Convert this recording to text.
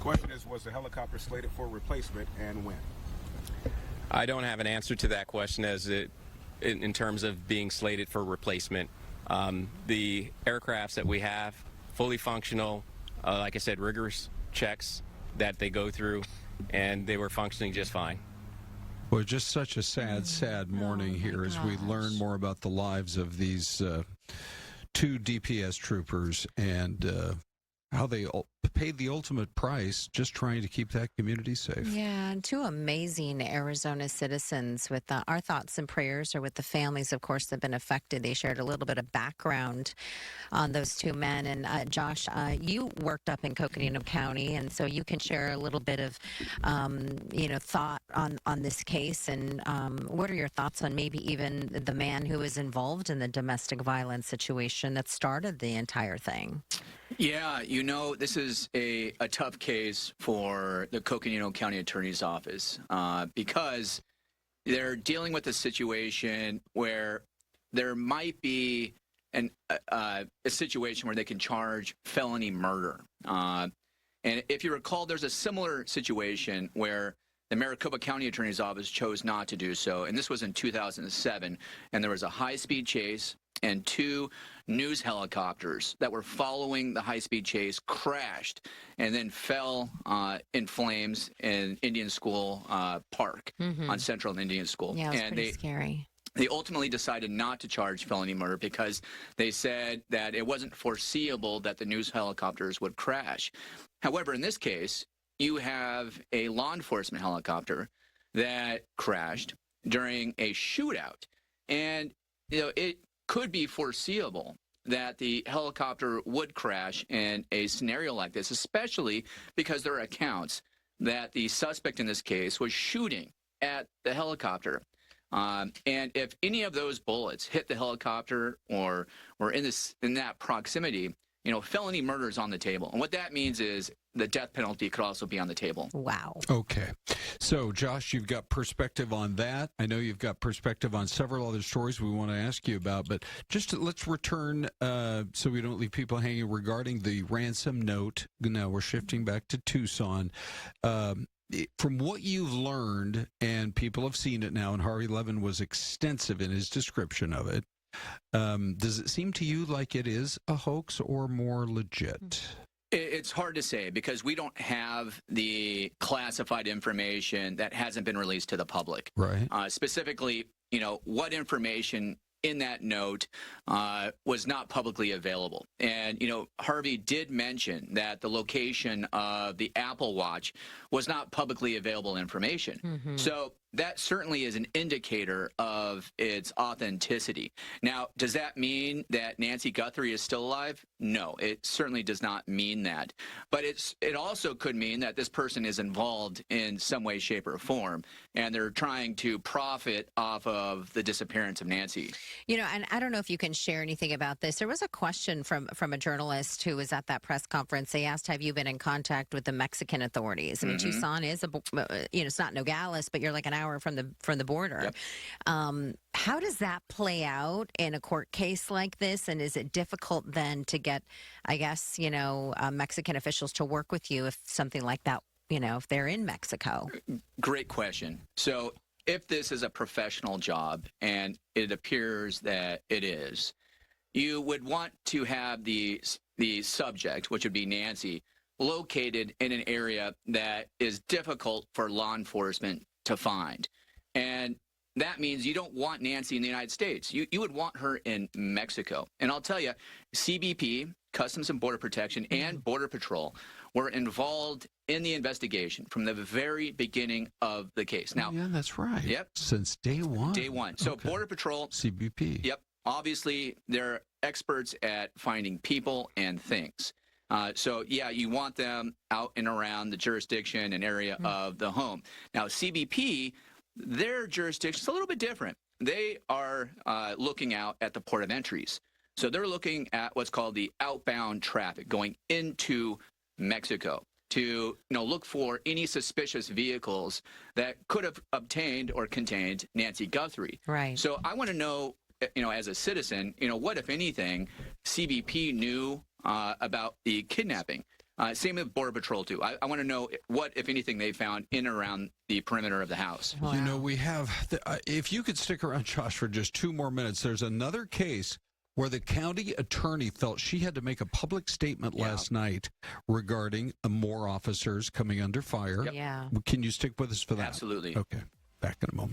Question is, was the helicopter slated for replacement and when? I don't have an answer to that question in terms of being slated for replacement. The aircrafts that we have, fully functional, like I said, rigorous checks that they go through, and they were functioning just fine. Well, just such a sad morning here as we learn more about the lives of these two DPS troopers and how they paid the ultimate price just trying to keep that community safe. Yeah, and two amazing Arizona citizens with our thoughts and prayers are with the families, of course, that have been affected. They shared a little bit of background on those two men. And Josh, you worked up in Coconino County, and so you can share a little bit of, thought on this case. And what are your thoughts on maybe even the man who was involved in the domestic violence situation that started the entire thing? Yeah, this is a tough case for the Coconino County Attorney's Office because they're dealing with a situation where there might be a situation where they can charge felony murder. And if you recall, there's a similar situation where the Maricopa County Attorney's Office chose not to do so, and this was in 2007, and there was a high-speed chase, and two news helicopters that were following the high-speed chase crashed and then fell in flames in Indian School Park on Central and Indian School. Yeah, it was pretty scary. They ultimately decided not to charge felony murder because they said that it wasn't foreseeable that the news helicopters would crash. However, in this case, you have a law enforcement helicopter that crashed during a shootout. And, it could be foreseeable that the helicopter would crash in a scenario like this, especially because there are accounts that the suspect in this case was shooting at the helicopter. And if any of those bullets hit the helicopter or were in that proximity, felony murder is on the table. And what that means is the death penalty could also be on the table. Wow. Okay. So, Josh, you've got perspective on that. I know you've got perspective on several other stories we want to ask you about, but let's return so we don't leave people hanging regarding the ransom note. Now we're shifting back to Tucson. From what you've learned, and people have seen it now, and Harvey Levin was extensive in his description of it, does it seem to you like it is a hoax or more legit? It's hard to say because we don't have the classified information that hasn't been released to the public. Right. Specifically, what information in that note was not publicly available. And, Harvey did mention that the location of the Apple Watch was not publicly available information. So that certainly is an indicator of its authenticity. Now, does that mean that Nancy Guthrie is still alive? No, it certainly does not mean that. But it also could mean that this person is involved in some way, shape, or form, and they're trying to profit off of the disappearance of Nancy. And I don't know if you can share anything about this. There was a question from a journalist who was at that press conference. They asked, have you been in contact with the Mexican authorities? I mean, Tucson is it's not Nogales, but you're like an hour from the border. Yep. How does that play out in a court case like this? And is it difficult then to get, I guess, Mexican officials to work with you if something like that, if they're in Mexico? Great question. So if this is a professional job, and it appears that it is, you would want to have the subject, which would be Nancy, located in an area that is difficult for law enforcement to find. And that means you don't want Nancy in the United States. You would want her in Mexico. And I'll tell you, CBP, Customs and Border Protection, and Border Patrol were involved in the investigation from the very beginning of the case. Now, yeah, that's right. Yep. Since day one. Day one. So okay. Border Patrol. CBP. Yep. Obviously, they're experts at finding people and things. So, yeah, you want them out and around the jurisdiction and area of the home. Now, CBP, their jurisdiction is a little bit different. They are looking out at the port of entries. So they're looking at what's called the outbound traffic going into Mexico to look for any suspicious vehicles that could have obtained or contained Nancy Guthrie. Right. So I want to know, as a citizen, what, if anything, CBP knew about the kidnapping. Same with Border Patrol, too. I want to know what, if anything, they found in and around the perimeter of the house. You know, we have, if you could stick around, Josh, for just 2 more minutes, there's another case where the county attorney felt she had to make a public statement last night regarding more officers coming under fire. Yeah. Can you stick with us for that? Absolutely. Okay. Back in a moment.